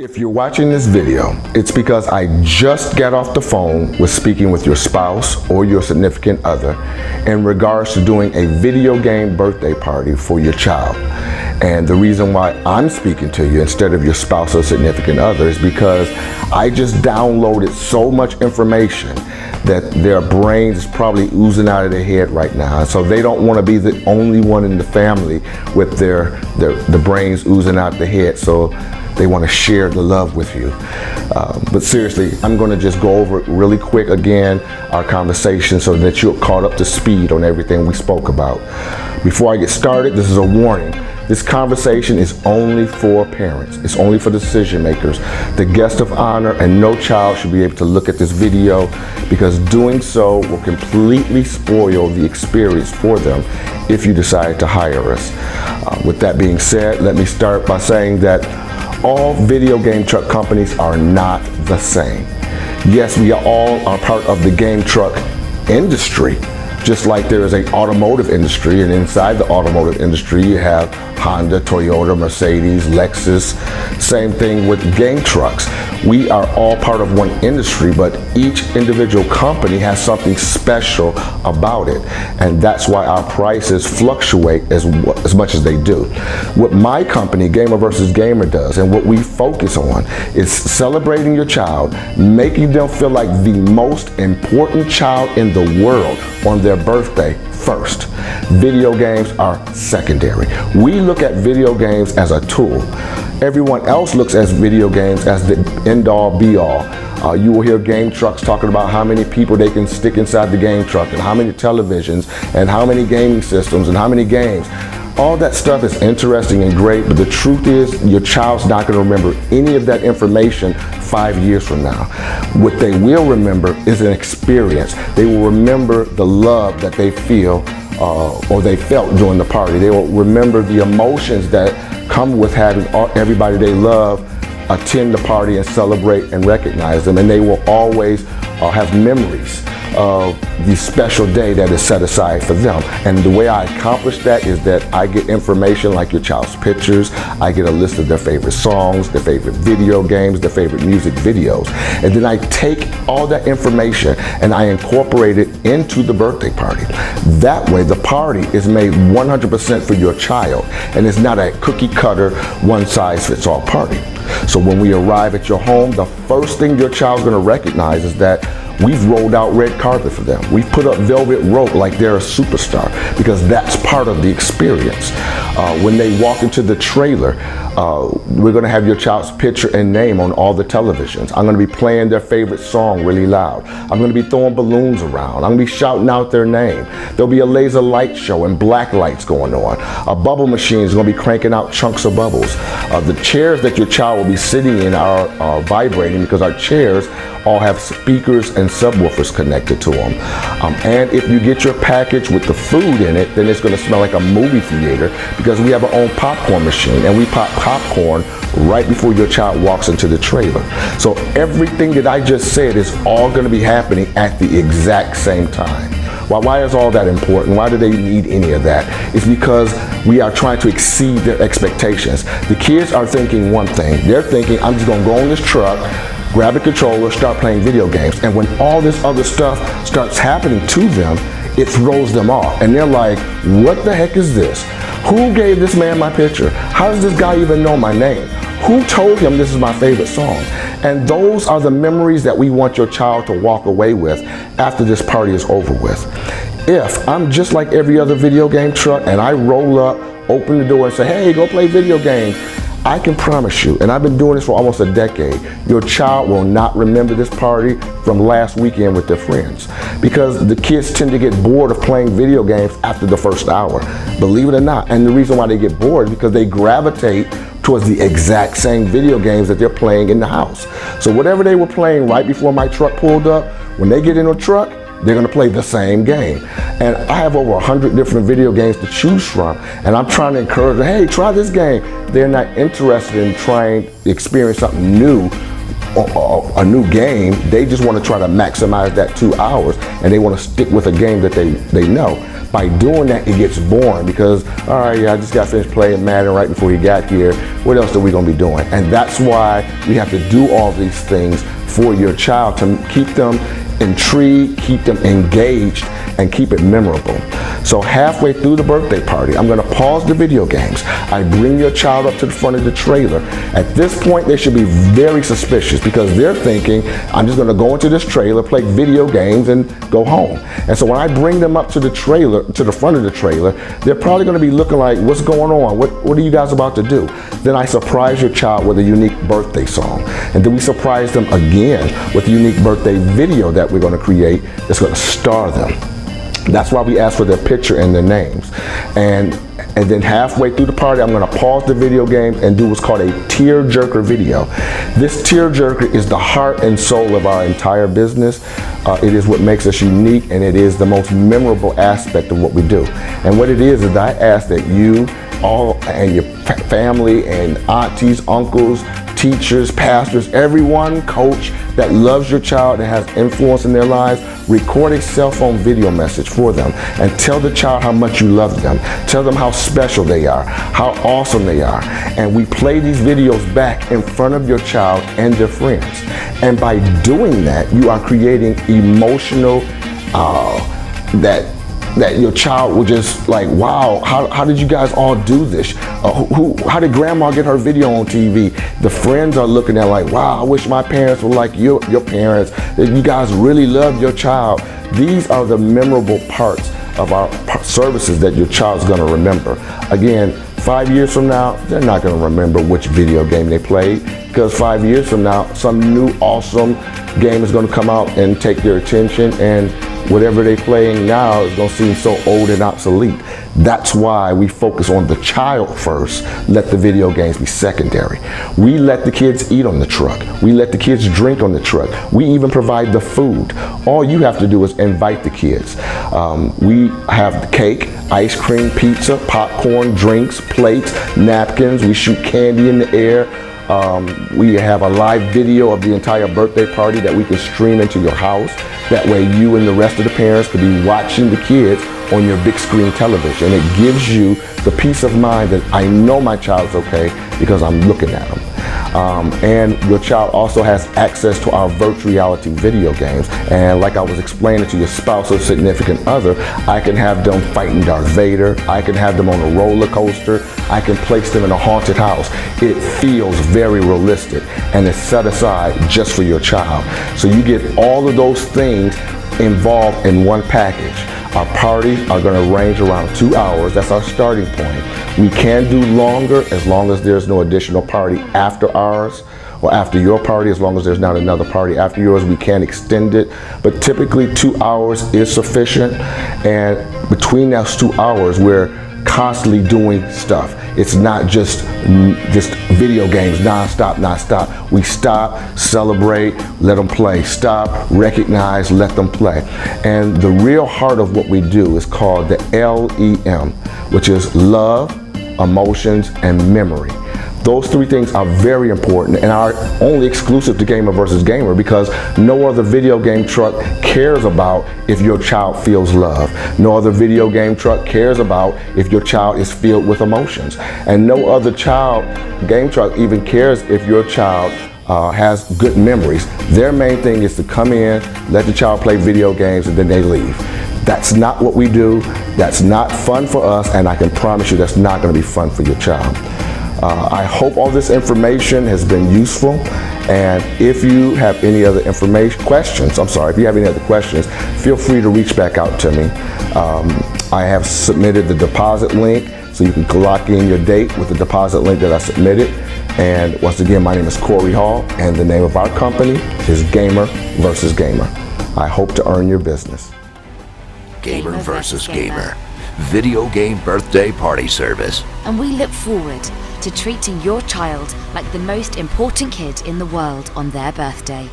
If you're watching this video, it's because I just got off the phone with speaking with your spouse or your significant other in regards to doing a video game birthday party for your child. And the reason why I'm speaking to you instead of your spouse or significant other is because I just downloaded so much information that their brains is probably oozing out of their head right now. And so they don't want to be the only one in the family with the brains oozing out their head. So they want to share the love with you. But seriously, I'm going to just go over it really quick again, our conversation, so that you're caught up to speed on everything we spoke about. Before I get started, this is a warning. This conversation is only for parents. It's only for decision makers, the guest of honor, and no child should be able to look at this video because doing so will completely spoil the experience for them if you decide to hire us. With that being said, let me start by saying that all video game truck companies are not the same. Yes, we all are part of the game truck industry, just like there is an automotive industry, and inside the automotive industry you have Honda, Toyota, Mercedes, Lexus. Same thing with game trucks. We are all part of one industry, but each individual company has something special about it, and that's why our prices fluctuate as much as they do. What my company, Gamer vs. Gamer, does, and what we focus on, is celebrating your child, making them feel like the most important child in the world on their birthday first. Video games are secondary. We look at video games as a tool. Everyone else looks at video games as the end-all be-all. You will hear game trucks talking about how many people they can stick inside the game truck and how many televisions and how many gaming systems and how many games. All that stuff is interesting and great, but the truth is your child's not going to remember any of that information 5 years from now. What they will remember is an experience. They will remember the love that they feel or they felt during the party. They will remember the emotions that come with having everybody they love attend the party and celebrate and recognize them, and they will always have memories of the special day that is set aside for them. And the way I accomplish that is that I get information like your child's pictures, I get a list of their favorite songs, their favorite video games, their favorite music videos, and then I take all that information and I incorporate it into the birthday party. That way the party is made 100% for your child, and it's not a cookie cutter, one size fits all party. So when we arrive at your home, the first thing your child's going to recognize is that we've rolled out red carpet for them. We've put up velvet rope like they're a superstar, because that's part of the experience. When they walk into the trailer, we're going to have your child's picture and name on all the televisions. I'm going to be playing their favorite song really loud. I'm going to be throwing balloons around. I'm going to be shouting out their name. There'll be a laser light show and black lights going on. A bubble machine is going to be cranking out chunks of bubbles. The chairs that your child will be sitting in are vibrating because our chairs all have speakers and subwoofers connected to them. And if you get your package with the food in it, then it's going to smell like a movie theater because we have our own popcorn machine, and we pop popcorn right before your child walks into the trailer. So everything that I just said is all going to be happening at the exact same time. Why is all that important? Why do they need any of that? It's because we are trying to exceed their expectations. The kids are thinking one thing. They're thinking, I'm just going to go on this truck, grab a controller, start playing video games. And when all this other stuff starts happening to them, it throws them off. And they're like, what the heck is this? Who gave this man my picture? How does this guy even know my name? Who told him this is my favorite song? And those are the memories that we want your child to walk away with after this party is over with. If I'm just like every other video game truck and I roll up, open the door and say, hey, go play video games, I can promise you, and I've been doing this for almost a decade, your child will not remember this party from last weekend with their friends, because the kids tend to get bored of playing video games after the first hour, believe it or not. And the reason why they get bored is because they gravitate towards the exact same video games that they're playing in the house. So whatever they were playing right before my truck pulled up, when they get in a truck, they're going to play the same game. And I have over 100 different video games to choose from, and I'm trying to encourage them, hey, try this game. They're not interested in trying to experience something new, a new game. They just want to try to maximize that 2 hours, and they want to stick with a game that they know. By doing that, it gets boring because, all right, yeah, I just got finished playing Madden right before he got here. What else are we gonna be doing? And that's why we have to do all these things for your child to keep them intrigued, keep them engaged, and keep it memorable. So halfway through the birthday party, I'm gonna pause the video games. I bring your child up to the front of the trailer. At this point, they should be very suspicious because they're thinking, I'm just gonna go into this trailer, play video games, and go home. And so when I bring them up to the trailer, to the front of the trailer, they're probably gonna be looking like, what's going on? What are you guys about to do? Then I surprise your child with a unique birthday song. And then we surprise them again with a unique birthday video that we're gonna create that's gonna star them. That's why we ask for their picture and their names. And then halfway through the party, I'm gonna pause the video game and do what's called a tear-jerker video. This tear-jerker is the heart and soul of our entire business. It is what makes us unique, and it is the most memorable aspect of what we do. And what it is I ask that you all and your family and aunties, uncles, teachers, pastors, everyone, coach that loves your child and has influence in their lives, record a cell phone video message for them and tell the child how much you love them. Tell them how special they are, how awesome they are. And we play these videos back in front of your child and their friends. And by doing that, you are creating emotional, that your child will just like, wow, how did you guys all do this? How did grandma get her video on TV? The friends are looking at like, wow, I wish my parents were like your parents. You guys really love your child. These are the memorable parts of our services that your child's gonna remember. Again, 5 years from now, they're not gonna remember which video game they played, because 5 years from now, some new awesome game is gonna come out and take their attention, and whatever they're playing now is gonna seem so old and obsolete. That's why we focus on the child first, let the video games be secondary. We let the kids eat on the truck. We let the kids drink on the truck. We even provide the food. All you have to do is invite the kids. We have the cake, ice cream, pizza, popcorn, drinks, plates, napkins. We shoot candy in the air. We have a live video of the entire birthday party that we can stream into your house. That way you and the rest of the parents could be watching the kids on your big screen television. It gives you the peace of mind that I know my child's okay because I'm looking at them. And your child also has access to our virtual reality video games. And like I was explaining to your spouse or significant other, I can have them fighting Darth Vader. I can have them on a roller coaster. I can place them in a haunted house. It feels very realistic and it's set aside just for your child. So you get all of those things involved in one package. Our parties are going to range around 2 hours. That's our starting point. We can do longer as long as there's no additional party after ours or after your party. As long as there's not another party after yours, we can extend it. But typically 2 hours is sufficient. And between those 2 hours, we're constantly doing stuff. It's not just video games nonstop. We stop, celebrate, let them play. Stop, recognize, let them play. And the real heart of what we do is called the LEM, which is love, emotions, and memory. Those three things are very important and are only exclusive to Gamer versus Gamer because no other video game truck cares about if your child feels love. No other video game truck cares about if your child is filled with emotions. And no other game truck even cares if your child has good memories. Their main thing is to come in, let the child play video games, and then they leave. That's not what we do. That's not fun for us, and I can promise you that's not going to be fun for your child. I hope all this information has been useful, and if you have any other questions, feel free to reach back out to me. I have submitted the deposit link, so you can lock in your date with the deposit link that I submitted. And once again, my name is Corey Hall, and the name of our company is Gamer versus Gamer. I hope to earn your business. Gamer versus Gamer, video game birthday party service. And we look forward to treating your child like the most important kid in the world on their birthday.